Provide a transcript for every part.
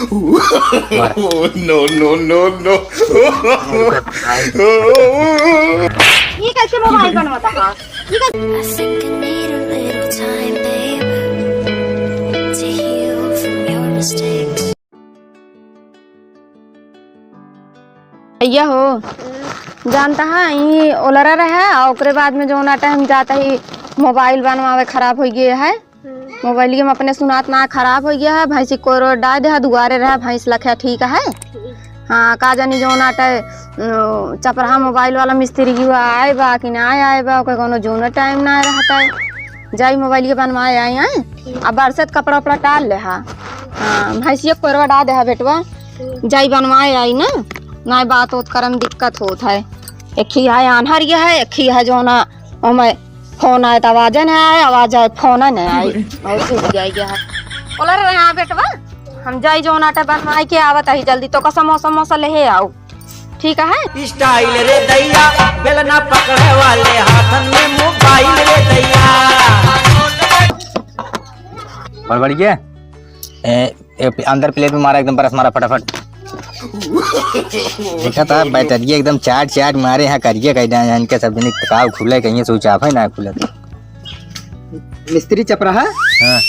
No no no no. ये कैसे mobile बनवाता है? ये कैसे? I think I need a little time, babe, to heal from your mistakes. भैया हो जानता है ये ओलरा रहा और ओकरे बाद में जो ना टाइम जाता ही मोबाइल बनवावे खराब हो गया है। मोबाइल में अपने सुनात ना खराब हो गया है। भैंसी को डाल दे दुआरे रहा भैंस लखे ठीक है। हाँ का जानी जो नाटे चपराहा मोबाइल वाला मिस्त्री हुआ आए बा कि ना आए बा ओके कोनो जोन टाइम ना रहता है। जाई मोबाइल के बनवाए आए हैं अब बरसत कपड़ा उपड़ा टाल ले हा। हाँ भैंसिया कोरवा डाल दे हा बेटवा जाई बनवाए आई ना बात होत करम दिक्कत होत है। एक ही है आन्हर ये है एक ही है जो ना ओमे फोन आए तो आवाज नहीं आए आवाज आए फोन नहीं आई और सूख गया है। बोला रे हाँ बेटवा हम जाई जो नाटा बनवाई के आवत है जल्दी तो का समोसा मोसा ले आओ ठीक है। स्टाइल रे दैया बेलना पकड़े वाले हाथन में मोबाइल रे दैया। और बढ़िया अंदर प्लेट में मारा एकदम बरस मारा फटाफट। देखा था बैटरिया एकदम चाट चाट मारे यहाँ करिए कहीं इनके सब दिन तकाव खुले कहीं सोचाफ है ना खुले मिस्त्री चपराहा हाँ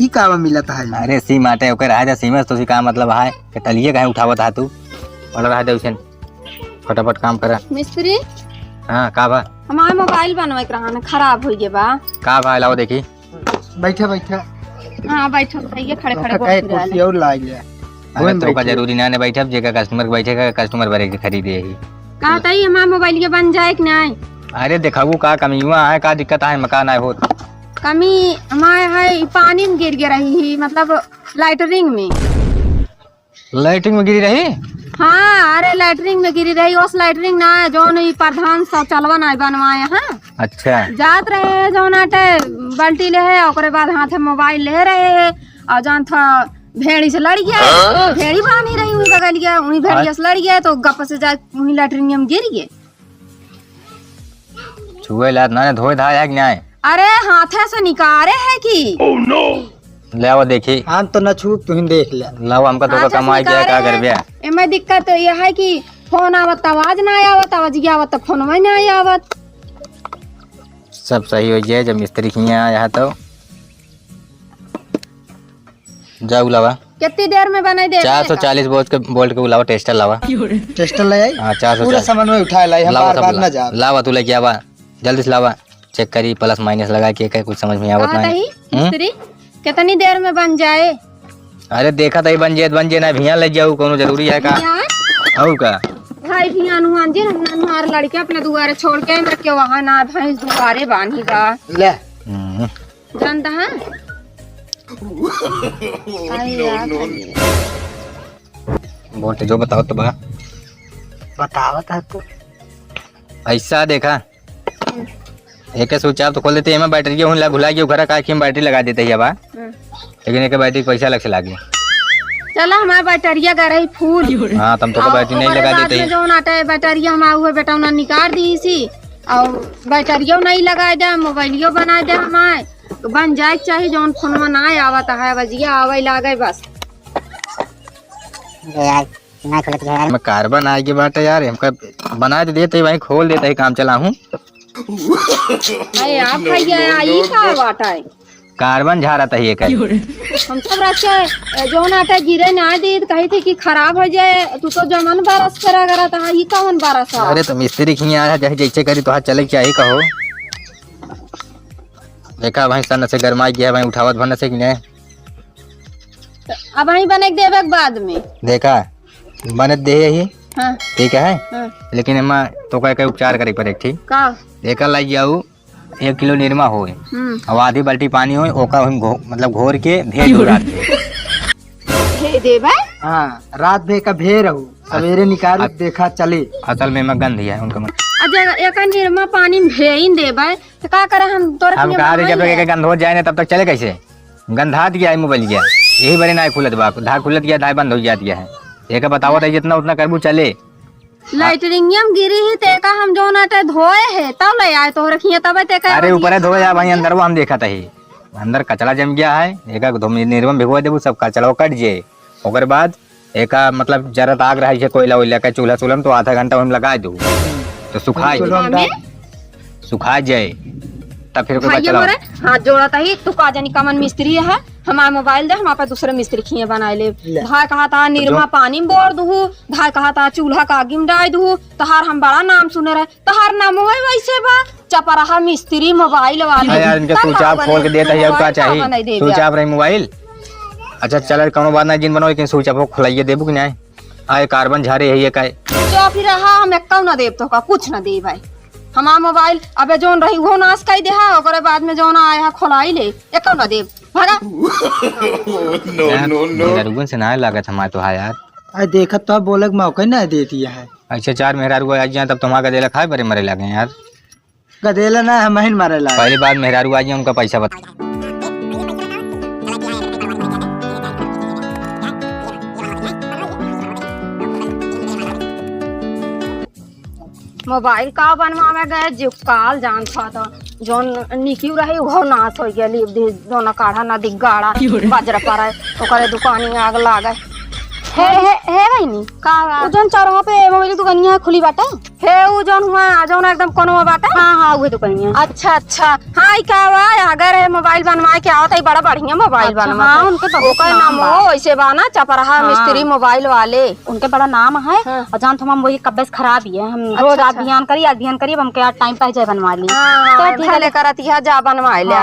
ई कावा मिलत है। अरे सी माटे ओकर रहा जा सीमस तो सी का मतलब है कि टलिए कहीं उठावत है तू और रहा दे उसन फटाफट काम करा मिस्त्री। हाँ का बा हमारा मोबाइल बनवाई रहा ना खराब हो गया बा का बा लाओ देखी बैठा बैठा हाँ बैठो ये खड़े खड़े कहे कुर्सी और ला गया। अरे तो का जरूरी ना ने बैठब जेका कस्टमर बैठेगा कस्टमर भरे के खरीदे ही कहा था हमारा मोबाइल के बन जाए कि नहीं। अरे देखाबू का कमी हुआ है का दिक्कत है मकान आए होत कमी हमारे है पानी में गिर रही है मतलब लाइटरिंग में। लाइटिंग में गिरी रही। हाँ अरे लाइटरिंग में गिरी रही उस लाइटरिंग ना है जो नहीं प्रधान शौचालय ना बनवाए हैं। अच्छा जात रहे जो नाटे बाल्टी ले है और बाद हाथ मोबाइल ले रहे है और जान था भेड़ी से लड़ गया भेड़ी बानी रही हुई बगल गया उन्हीं भेड़िया से लड़ गया तो गप से जा उन्हीं लाइटरिंग में गिर गए। छुए लात ना धोए धाए है कि नहीं। अरे हाथे से निकारे है कि ले आओ देखी हाँ तो न छू तू ही देख ले लाओ हमका तो कमाई किया का कर बिया एमे दिक्कत ये है कि फोन आवत आवाज ना आवत आवाज आवत फोन में ना आवत। सब सही हो जाए जब मिस्त्री यहाँ आया तो जाओ लावा कितनी देर में बनाई दे 440 वोल्ट के बुलावा टेस्टर लावा टेस्टर ले आई। हाँ 440 पूरा सामान में उठा लाई हम बार बार न जा लावा तू लेके आवा जल्दी से लावा चेक करी प्लस माइनस लगा के कुछ समझ में आवत नहीं। मिस्त्री कितनी देर में बन जाए। अरे देखा था बन जाए ना भिया ले जाऊ कोनो जरूरी है का औ का भाई भी अनुमान जी हमारे लड़के अपने दुआरे छोड़ के रखे वहाँ ना भैंस दुआरे बांधी का ले जानता है। वोल्ट जो बताओ तो बतावत है तो ऐसा देखा एक स्विच आप तो खोल देते हैं बैटरी हूँ घुला के घर का बैटरी लगा देते हैं बा लेकिन एक बैटरी पैसा अलग से लागे। चला हमारा बैटरिया गई फूल। हाँ तुम तो बैटरी नहीं लगा देते हैं जो नाटे बैटरिया हमारा हुए बेटा उन्हें निकाल दी सी और बैटरिया नहीं लगा दे मोबाइलियो बना दे हमारे तो बन जाए चाहिए जो फोन में ना आवत है बजिया आवे लागे बस मैं कार्बन आए के बात है यार हमका बना देते वहीं खोल देते ही काम चला हूँ। आप आई का बात है कार्बन झा रहा था ये हम सब रखे जो नाटे गिरे ना दी कही थी कि खराब हो जाए तू तो जमन बारस करा करा था ये कौन बारस। अरे तो मिस्त्री खिया आया जैसे जैसे करी तो हाथ चले क्या ही कहो देखा भाई सन से गरमाई गया भाई उठावत भरने से कि नहीं अब वहीं बने देवे बाद में देखा बने दे ही हाँ ठीक है हाँ लेकिन एमा तो का उपचार करे पड़े ठीक का देखा लाई जाऊ 1 किलो निरमा हो और आधी बाल्टी पानी हो ओका मतलब घोर के भेज दो रात दे देवे। हाँ रात भे का भे रहू सवेरे निकाल देखा चले असल में मैं गंध है उनका अजय एक निरमा पानी में भेज देवे तो का करे हम तोरे हम कहा रहे जब तक गंध हो जाए ना तब तक चले कैसे गंधात गया है मोबाइल गया यही बड़े ना खुलत बा धार खुलत गया धार बंद हो जाती है एक बताओ था जितना उतना करबू चले लाइटरिंगम गिरी है ते का हम जो नाटे धोए है तब ले आए तो रखिए तब ते का अरे ऊपर है धोए जा भाई अंदर वो हम देखा था ही अंदर कचरा जम गया है एक निरवम भिगवा देबू सब कचरा कट जाए ओकर बाद एक मतलब जरा आग रहा है कोयला वोयला का चूल्हा चूल्हा में तो आधा घंटा हम लगा दो तो सुखा जाए तब फिर भाई मोरे हाथ जोड़ा ही तू का जानी कमन मिस्त्री है हमारा मोबाइल दे हम पे दूसरे मिस्त्री खिए बनाए ले भाई कहा था निर्मा पानी में बोर दू भाई कहा था चूल्हा का आगी में डाल दू तहार हम बड़ा नाम सुने रहे तहार नाम है वैसे बा चपराहा मिस्त्री मोबाइल वाले यार इनके स्विच ऑफ खोल के देता है क्या चाहिए स्विच ऑफ रही मोबाइल अच्छा चल कोनो बात ना जिन बनाओ लेकिन स्विच ऑफ खुलाइए देबू कि नहीं आए कार्बन झारे है ये का तो फिर रहा हम एक ना देव तो का कुछ ना दे भाई हमारा मोबाइल अबे जोन रही वो नाश कर दे है ओकरे बाद में जोन आया खोलाई ले एक ना देव भागा मेहरारू से ना लागत हमारा तो है यार आज देखत तो बोले मौका ना दे दिया है। अच्छा 4 मेहरारू आ जाए तब तुम्हारा गदेला खाए बड़े मरे लगे यार गदेला ना हम ही मारे ला पहली बार मेहरारू आ जाए उनका पैसा बता मोबाइल का बनवावे गए जो काल जान था तो जोन निकी रही वो नाश हो गया जोन काढ़ा नदी गाड़ा बाजरा पड़ा ओकरे दुकानी आग लागे हे बहनी का उ जोन चौराहा पे मोबाइल दुकानिया खुली बाटे हे उ जोन हुआ जोन एकदम कोनो बाटे हां उहे दुकानिया अच्छा हां का बा अगर मोबाइल बनवाए के आवत है बड़ा बढ़िया मोबाइल बनवा हां उनके ओकर नाम हो ऐसे बा ना चपराहा मिस्त्री मोबाइल वाले उनके बड़ा नाम है और जान तो हम वही कब्बे खराब ही है हम रोज अभियान करिए हम के टाइम पे जाए बनवा ली तो ठीक है लेकर आती है जा बनवा ले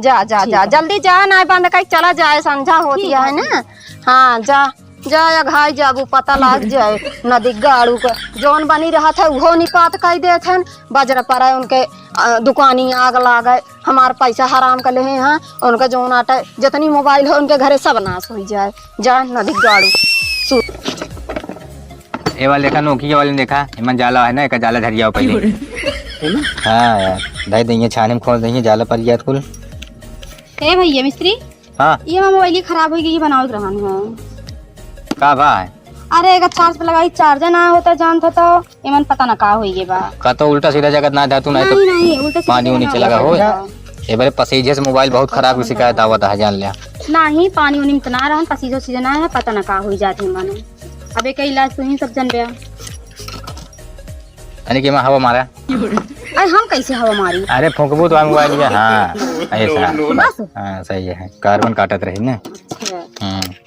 जा जल्दी जा ना बंद कर चला जाए संझा होती है ना हां जा घाई जाबू पता लग जाए नदी गाड़ू के जौन बनी रहा था वो निपात कर दे थे बजरा पड़ा उनके दुकानी आग लागे हमार पैसा हराम कर ले हैं उनका जौन आटा जितनी मोबाइल है उनके घरे सब नाश हो जाए जा नदी गाड़ू ये वाले देखा नोकिया वाले देखा इमन जाला है ना एक जाला धरिया पहले हाँ यार दे देंगे छाने में खोल देंगे जाला पर याद कुल ए भैया मिस्त्री हाँ ये मोबाइल खराब हो गई बनाओ रहन है का बा है अरे एक चार्ज पे लगाई चार्जर ना होता जान था तो इमन पता ना का होई बा का तो उल्टा सीधा जगत ना धातु नहीं नहीं उल्टा तो पानी नीचे लगा हो ये बारे पसीजे से मोबाइल बहुत खराब शिकायत आवत है जान लिया नहीं पानी उनी में तो ना रहन पसीजो सीजन ना है पता ना का होई जाती माने अबे के इलाज तू ही सब जन बया यानी कि मैं हवा मारा अरे हम कैसे हवा मारी अरे फूकबू तो मोबाइल में हाँ ऐसा हाँ सही है कार्बन काटत रही ना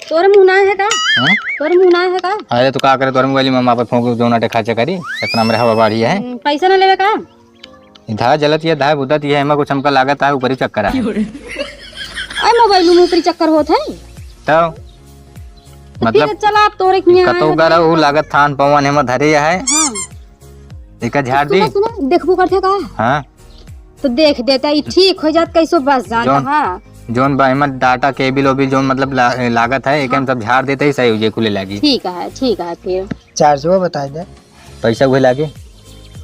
तोरे मुंह ना है का तोरे मुंह ना है का अरे तो का करे तोरे मोबाइल में मापे फूक जो नाटे खर्चा करी इतना मेरे हवा बाढ़ी है पैसा ना लेवे का धा जलत है धा बुदत है एमा कुछ हमका लागत है ऊपर ही चक्कर है अरे मोबाइल में ऊपर चक्कर होत है तो मतलब चला आप तोरे के कतो गरा वो लागत थान पवन हेमा धरे है हां एका झाड़ दी देखबो करथे का हां तो देख देता ही ठीक हो जात कैसो बस जाता हां जोन बाइमा डाटा केबल ओबिल जोन मतलब लागत है एक हम सब झाड़ देते ही सही हो जाए खुले लागी ठीक है फिर चार्ज वो बता दे पैसा हुए लागे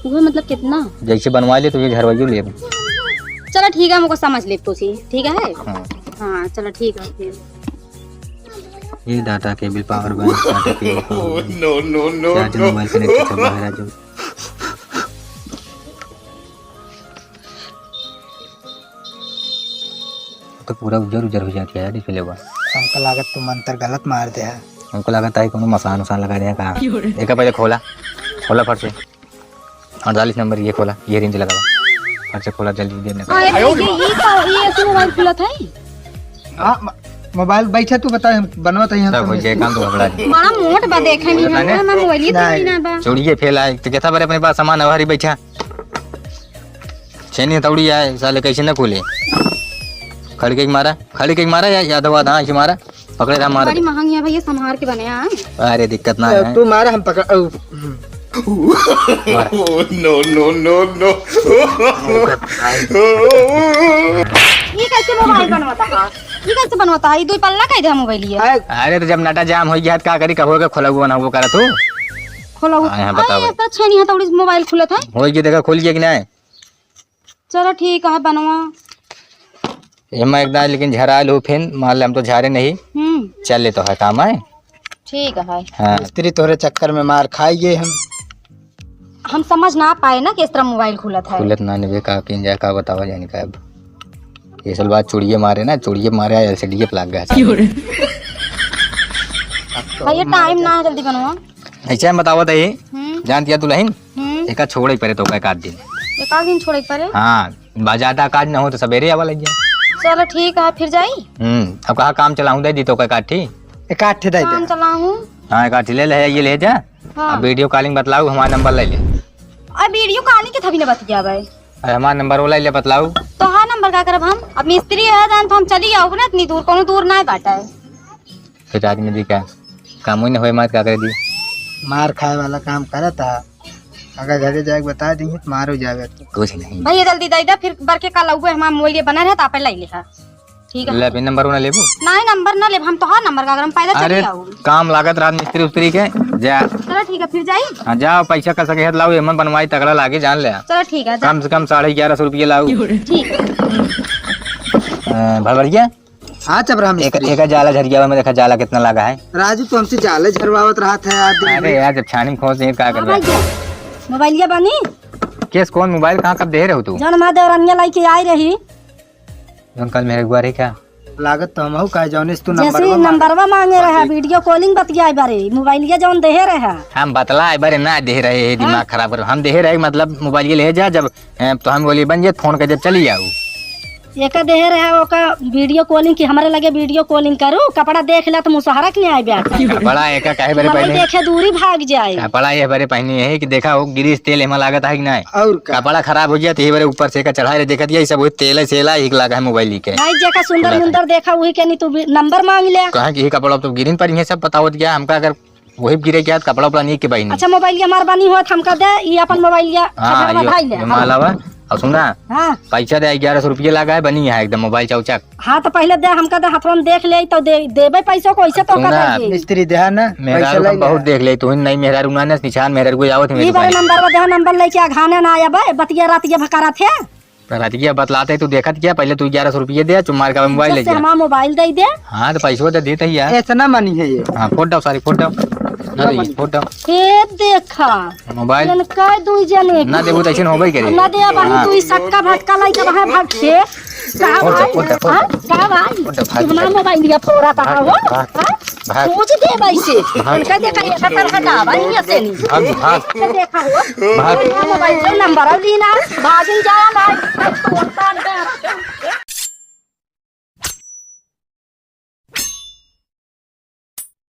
वो मतलब कितना जैसे बनवा ले तुझे झरवाइयो ले चलो ठीक है हमको समझ ले तुसी ठीक है हां चलो ठीक है फिर ये data cable power bank data cable no. Charger mobile connect सब है जो तो पूरा उजर हो जाती है डिस्प्ले पर हमको लागत तुम मंत्र गलत मार दे है हमको लगता है कोनो मसान उसान लगा दिया कहाँ एक पहले खोला फट से 48 नंबर ये खोला ये रेंज लगा फट से खोला जल्दी देने का ये ऐसे मोबाइल खुला था हां मोबाइल बैठा तू बता बनवा तो सब हो जाए काम तो घबरा नहीं बड़ा मोट बा देखे नहीं है मैं मोबाइल ही तो ना बा चोड़िए फैला तो कहता बारे अपने पास सामान हवारी बैठा छेनी तौड़ी आए साले कैसे न खोले खड़ी के मारा या यादव आधा ऐसे मारा पकड़े रहा मारा बड़ी महंगी है भैया संभाल के बने हैं अरे दिक्कत ना है तू मारा हम पकड़ No. ये कैसे मोबाइल बनवाता है ये दो पल्ला कैसे मोबाइल ये अरे तो जब नाटा जाम हो गया का करी कहो के खोला हुआ ना वो करा तू खोला हुआ हां बताओ तो छेनी है थोड़ी मोबाइल खुला था हो गया देखा खोल गया कि नहीं चलो ठीक है बनवा एमा एकदम लेकिन झरा लो फिर मान ले हम तो झारे नहीं चल ले तो है काम है ठीक है हाँ मिस्त्री तोरे चक्कर में मार खाइए हम समझ ना पाए ना कि इस तरह मोबाइल खुला था खुलत ना निवे का किन जाए का बतावा जाने का अब ये सब बात चोड़िए मारे ना चोड़िए मारे एलसीडी पे लग गया भैया टाइम ना है, जल्दी बनवा। ऐसा बताओ तो ये हम्म जान दिया तू लहिन हम्म एक छोड़ ही पड़े तो एक आध दिन। एक आध दिन छोड़े पड़े। हाँ ज्यादा काज ना हो तो सवेरे आवा लग जाए। चलो ठीक है, फिर जाई। अब कहा काम चलाऊं दे दी तो एक काठी। एक आठ दे काम दे। चलाऊं। हाँ एक काठी ले ले ये ले जा। हाँ। अब वीडियो कॉलिंग बतलाऊ हमारा नंबर ले ले। अब वीडियो कॉलिंग के थभी ना बत गया भाई। अरे हमारा नंबर वो ले ले बतलाऊ। तो हाँ नंबर का करब हम। अब मिस्त्री है जान तो हम चली आओ ना, इतनी दूर कोनो दूर ना है बाटा है। फिर आदमी दी क्या काम ही ना हो मत क्या करे दी। मार खाए वाला काम करा था, अगर घरे जाके बता देंगे तो मार हो जाएगा। कुछ नहीं भैया जल्दी दे दे, फिर बर के कल आऊए हम मोबाइल बना रहे तो ले लिखा। ठीक है ले फिर नंबर ना लेबू। नहीं नंबर ना ले, हम तो हाँ नंबर का अगर हम पैदल चली अरे आओ। काम लागत रात मिस्त्री उस्त्री के जा। चलो ठीक है फिर जाई। हाँ जाओ पैसा कर सके लाओ एमन बनवाई तगड़ा लागे जान ले। चलो ठीक है जा। कम से कम 1150 रुपये लाओ। ठीक है भड़बड़िया हाँ चबरा एक जाला झरिया में देखा जाला कितना लगा है। राजू तो हमसे जाले झरवावत रहा था यार। अरे यार जब छानी में खोज नहीं क्या कर रहा है। मोबाइलिया बनी केस कौन मोबाइल कहाँ कब दे रहे हो तू। जन माँ देवरनिया लाई के आई रही। कल मेरे गुआ रही क्या लागत तो हम का जौनिस तू जैसे नंबरवा मांगे रहा, वीडियो कॉलिंग बतिया बारे मोबाइलिया जौन देहे रहा। हम बतला बारे ना दे रहे हैं दिमाग खराब कर हम दे रहे मतलब मोबाइल ले जा जब तो हम बोलिए बन जाए फोन कर जब चली जाओ। एक देहे रहा ओका वीडियो कॉलिंग की हमारे लगे वीडियो कॉलिंग करूँ, कपड़ा देख ला तो मुसहरा के नहीं आए ब्याह बड़ा एक कहे बारे पहले देखे दूरी भाग जाए। बड़ा ये बारे पहले है कि देखा हो गिरीश तेल एमा लागत है कि नहीं और का कपड़ा खराब हो गया तो ये बारे ऊपर से का चढ़ाए देखा दिया सब तेल सेला ही लगा है मोबाइल के नहीं जगह सुंदर मुंदर देखा वही के नहीं तू नंबर मांग ले। कहा कि ये कपड़ा तो गिरिन पर ही है सब पता हो गया हमका अगर वही गिरे क्या कपड़ा उपड़ा नहीं के भाई अच्छा मोबाइल हमार बनी हो हमका दे ये अपन मोबाइल मालावा और सुना हाँ पैसा दे 1100 रुपये लगा है बनी है एकदम मोबाइल चौचक। हाँ तो पहले दे हमका दे हाथ में देख ले तो देबे पैसा को ऐसे तो सुना, कर देंगे। मिस्त्री देहा ना मेरा पैसा ले बहुत देख ले तू नहीं मेरा रुना निशान मेरा को आवत ये बारे नंबर दे नंबर लेके आघाने ना आया बे बतिया रातिया भकारा थे। रातिया बतलाते तू देखत क्या पहले तू 1100 रुपये दे चुमार का मोबाइल ले से जा। हमारा मोबाइल दे दे। हाँ तो पैसा तो देते ही यार। इतना मनी है ये। हाँ फोटो सारी फोटो ना दे फोटो हे देखा मोबाइल जन काय दुई जने ना देबू तो ऐसे होबे करे ना दे बानी तू सक्का भटका लाई के वहां भाग से का भाई फोटो का भाई फोटो भाग हमारा मोबाइल लिया फोड़ा था हो भाग सोच दे भाई से उनका देखा ये खतर हटा भाई ऐसे नहीं भाग भाग देखा हो भाग मोबाइल नंबर लीना भागिन जाया भाई